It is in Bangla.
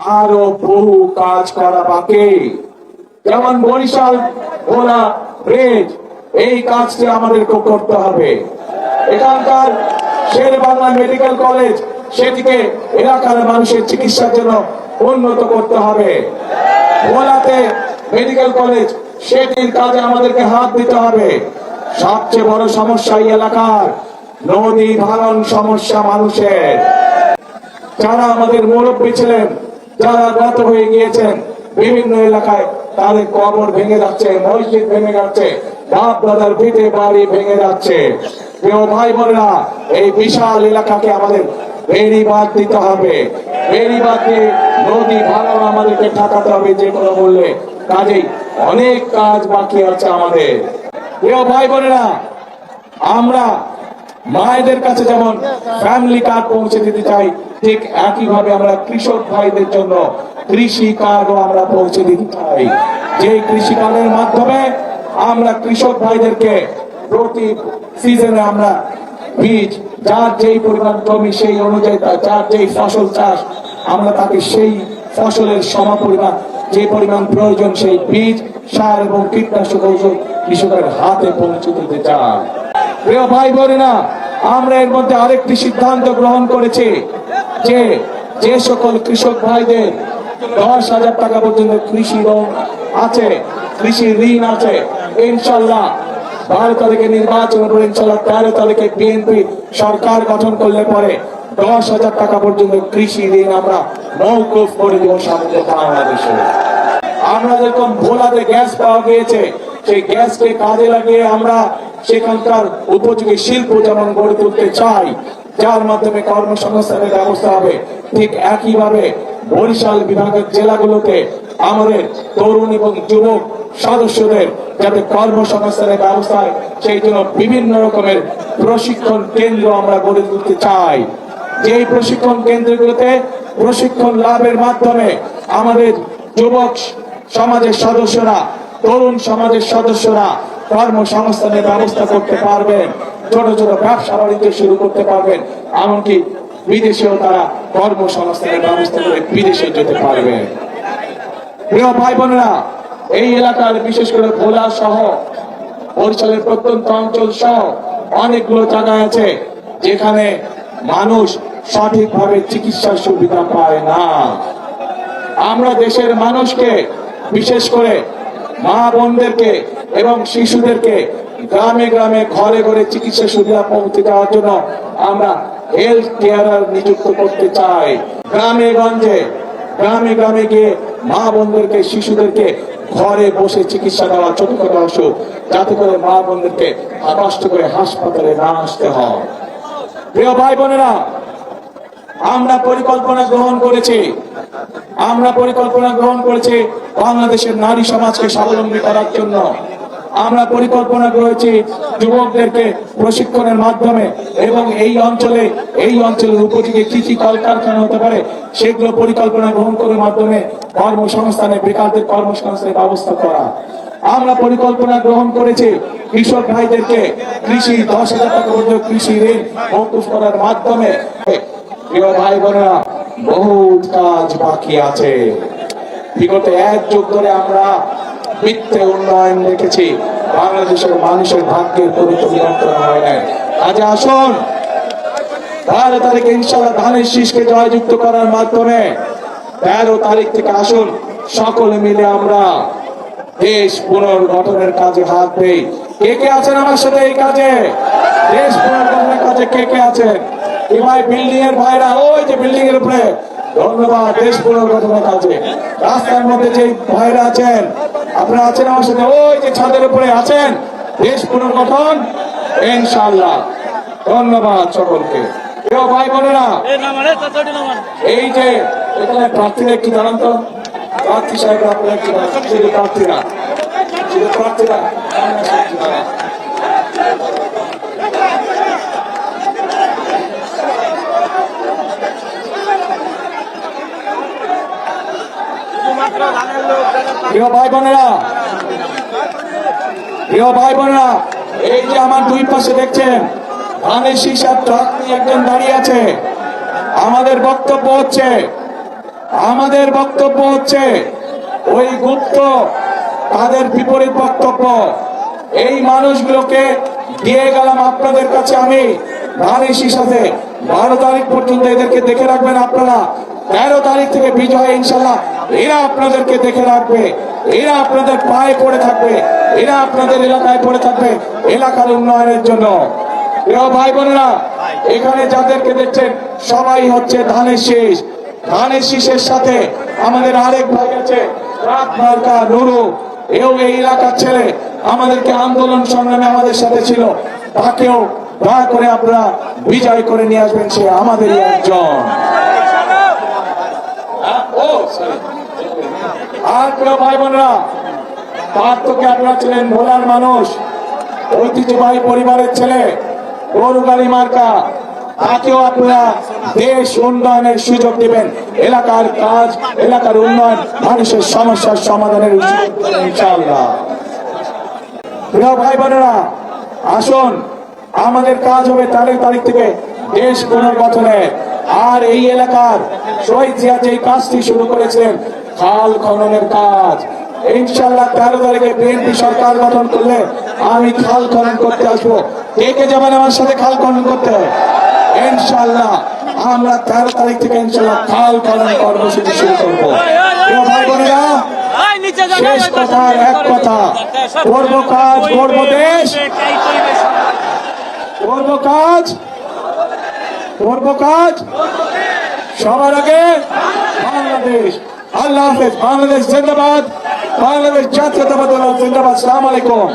আরো বহু কাজ করা বাকি। যেমন বরিশাল ভোলা ব্রিজ, এই কাজটি আমাদেরকে করতে হবে। এখানকার শের বাংলা মেডিকেল কলেজ, সেটিকে এলাকার মানুষের চিকিৎসার জন্য উন্নত করতে হবে। ভোলাতে মেডিকেল কলেজ, সেটির কাজে আমাদেরকে হাত দিতে হবে। সবচেয়ে বড় সমস্যা এই এলাকার নদী ভাঙন সমস্যা মানুষের। যারা আমাদের মুরব্বী ছিলেন, যারা গত হয়ে গিয়েছেন, বিভিন্ন এলাকায় তাদের কবর ভেঙে যাচ্ছে, মসজিদ ভেঙে যাচ্ছে, বাপ দাদার ভিটে বাড়ি ভেঙে যাচ্ছে। প্রিয় ভাই বোনেরা, এই বিশাল এলাকাকে আমাদের বেড়িবাঁধ দিতে হবে। বেড়িবাঁধ দিয়ে নদী ভাঙন আমাদেরকে ঠেকাতে হবে যে কোনো মূল্যে। কাজেই অনেক কাজ বাকি আছে আমাদের। প্রিয় ভাই বোনেরা, আমরা মায়েদের কাছে যেমন ফ্যামিলি কার্ড পৌঁছে দিতে চাই, ঠিক একইভাবে আমরা কৃষক ভাইদের জন্য কৃষি কার্ডও আমরা পৌঁছে দিতে চাই। যে কৃষি কার্ডের মাধ্যমে আমরা কৃষক ভাইদেরকে প্রতি সিজনে আমরা বীজ, যার যেই পরিমাণ জমি সেই অনুযায়ী যার যেই ফসল চাষ, আমরা তাকে সেই ফসলের সমপরিমাণ যে পরিমাণ প্রয়োজন সেই বীজ, সার এবং কীটনাশক ঔষধ কৃষকের হাতে পৌঁছে দিতে চাই। প্রিয় ভাই বোনেরা, আমরা এর মধ্যে আরেকটি সিদ্ধান্ত গ্রহণ করেছি যে যে সকল কৃষক ভাইদের 10,000 টাকা পর্যন্ত কৃষি লোন আছে, কৃষি ঋণ আছে, ইনশাল্লাহ 12 তারিখে নির্বাচন করে ইনশাল্লাহ 13 তারিখে বিএনপি সরকার গঠন করলে পরে 10,000 টাকা পর্যন্ত কৃষি ঋণ আমরা মওকুফ করে দেব সামনে বাংলাদেশে। আমরা যেরকম ভোলাতে গ্যাস পাওয়া গিয়েছে, সেই গ্যাসকে কাজে লাগিয়ে আমরা সেখানকার উপযোগী শিল্প যেমন গড়ে তুলতে চাই, যার মাধ্যমে কর্মসংস্থানের ব্যবস্থা হবে, ঠিক একইভাবে বরিশাল বিভাগের জেলাগুলোতে আমাদের তরুণ এবং যুবক সদস্যদের যাতে কর্মসংস্থানের ব্যবস্থা হয়, সেই জন্য বিভিন্ন রকমের প্রশিক্ষণ কেন্দ্র আমরা গড়ে তুলতে চাই। যেই প্রশিক্ষণ কেন্দ্রগুলোতে প্রশিক্ষণ লাভের মাধ্যমে আমাদের যুবক সমাজের সদস্যরা, তরুণ সমাজের সদস্যরা কর্মসংস্থানের ব্যবস্থা করতে পারবেন, ছোট ছোট ব্যবসা বাণিজ্য শুরু করতে পারবেন, এমনকি বিদেশেও তারা কর্মসংস্থানের ব্যবস্থা করে বিদেশে যেতে পারবেন। প্রিয় ভাই বোনেরা, এই এলাকার বিশেষ করে ভোলা সহ বরিশালের প্রত্যন্ত অঞ্চল সহ অনেকগুলো জায়গা আছে যেখানে মানুষ সঠিকভাবে চিকিৎসার সুবিধা পায় না। আমরা দেশের মানুষকে, বিশেষ করে মা বোনদেরকে এবং শিশুদেরকে গ্রামে গ্রামে ঘরে ঘরে চিকিৎসা সুবিধা পৌঁছে দেওয়ার জন্য আমরা হেলথ কেয়ারার নিযুক্ত করতে চাই। গ্রামে গঞ্জে, গ্রামে গ্রামে গিয়ে মা বোনদেরকে, শিশুদেরকে ঘরে বসে চিকিৎসা দেওয়া, ছোটখাটো অসুখ, যাতে করে মা বোনদেরকে কষ্ট করে হাসপাতালে না আসতে হয়। প্রিয় ভাই বোনেরা, আমরা পরিকল্পনা গ্রহণ করেছি বাংলাদেশের নারী সমাজকে স্বাবলম্বী করার জন্য। আমরা পরিকল্পনা করেছি যুবকদেরকে প্রশিক্ষণের মাধ্যমে এবং এই অঞ্চলের উপযোগী কি কি কলকারখানা হতে পারে সেগুলো পরিকল্পনা গ্রহণ করার মাধ্যমে কর্মসংস্থানে, বেকারদের কর্মসংস্থানের ব্যবস্থা করা। আমরা পরিকল্পনা গ্রহণ করেছি কৃষক ভাইদেরকে কৃষি 10,000 টাকা পর্যন্ত কৃষি ঋণ মওকুফ করার মাধ্যমে। প্রিয় ভাই বোনেরা, বহুত কাজ বাকি আছে। বিগত 1 যুগ ধরে আমরা মিথ্যে উন্নয়ন দেখেছি, বাংলাদেশের মানুষের ভাগ্যের পরিবর্তন হয় না। আজ আসুন 12 তারিখে ইনশাআল্লাহ ধানের শীষকে জয়যুক্ত করার মাধ্যমে 13 তারিখ থেকে আসুন সকলে মিলে আমরা দেশ পুনর্গঠনের কাজে হাত দেই। কে কে আছেন আমার সাথে এই কাজে? দেশ পুনর্গঠনের কাজে কে কে আছেন? এই ভাই বিল্ডিং এর ভাইরা, ওই যে বিল্ডিং এর উপরে, ধন্যবাদ। দেশ পুনর্গঠনের কাজে রাস্তার মধ্যে যে ভাইরা আছেন, আপনারা আছেন আমার সাথে, ওই যে ছাদের উপরে আছেন, দেশ পুনর্গঠন ইনশাআল্লাহ। ধন্যবাদ সকলকে। প্রিয় ভাই বোনেরা, এই যে এখানে প্রার্থীরা একটু জানান তো, প্রার্থী সাহেব আপনারা একটু জানান, শুধু প্রার্থীরা প্রিয় ভাই বোনেরা, এই যে আমার দুই পাশে দেখছেন ধানের শীষ আর ট্রাক নিয়ে একজন দাঁড়িয়ে আছে। আমাদের বক্তব্য হচ্ছে আমাদের বক্তব্য হচ্ছে ওই গুপ্ত তাদের বিপরীত বক্তব্য। এই মানুষগুলোকে দিয়ে গেলাম আপনাদের কাছে আমি ধানের শীষে 12 তারিখ পর্যন্ত এদেরকে দেখে রাখবেন আপনারা। 13 তারিখ থেকে বিজয় ইনশাল্লাহ এরা আপনাদেরকে দেখে রাখবে, এরা আপনাদের পায়ে পড়ে থাকবে, এরা আপনাদের এলাকায় পড়ে থাকবে এলাকার উন্নয়নের জন্য। প্রিয় ভাই বোনেরা, এখানে যাদেরকে দেখছেন সবাই হচ্ছে ধানের শীষ। ধানের শীষের সাথে আমাদের আরেক ভাই আছে মার্কা নুরু, এও এই এলাকার ছেলে, আমাদেরকে আন্দোলন সংগ্রামে আমাদের সাথে ছিল। তাকেও দয়া করে আপনারা বিজয় করে নিয়ে আসবেন, সে আমাদেরই একজন। আর প্রিয় ভাই বোনেরা, পার্থকে আপনারা ছিলেন ভোলার মানুষ, ঐতিহ্যবাহী পরিবারের ছেলে, গরু গাড়ি মার্কা, তাকেও আপনারা দেশ উন্নয়নের সুযোগ দিবেন, এলাকার কাজ, এলাকার উন্নয়ন, মানুষের সমস্যার সমাধানের ইনশাআল্লাহ। প্রিয় ভাই বোনেরা, আসুন আমাদের কাজ হবে 13 তারিখ থেকে দেশ পুনর্গঠনে। আর এই এলাকার শহীদ জিয়া যে কাজটি শুরু করেছিলেন খাল খননের কাজ, ইনশাআল্লাহ 13 তারিখে বিএনপি সরকার গঠন করলে আমি খাল খনন করতে আসবো। কে যাবেন আমার সাথে খাল খনন করতে? ইনশাআল্লাহ আমরা 13 তারিখ থেকে ইনশাআল্লাহ খাল খনন কর্মসূচি শুরু করবো। ভাই বোনেরা, শেষ কথা এক কথা, করবো কাজ, করবো দেশ, করবো কাজ, করবো কাজ, সবার আগে বাংলাদেশ। আল্লাহ হাফেজ। বাংলাদেশ জিন্দাবাদ, বাংলাদেশ জাতীয়তাবাদী দল জিন্দাবাদ। আসসালামু আলাইকুম।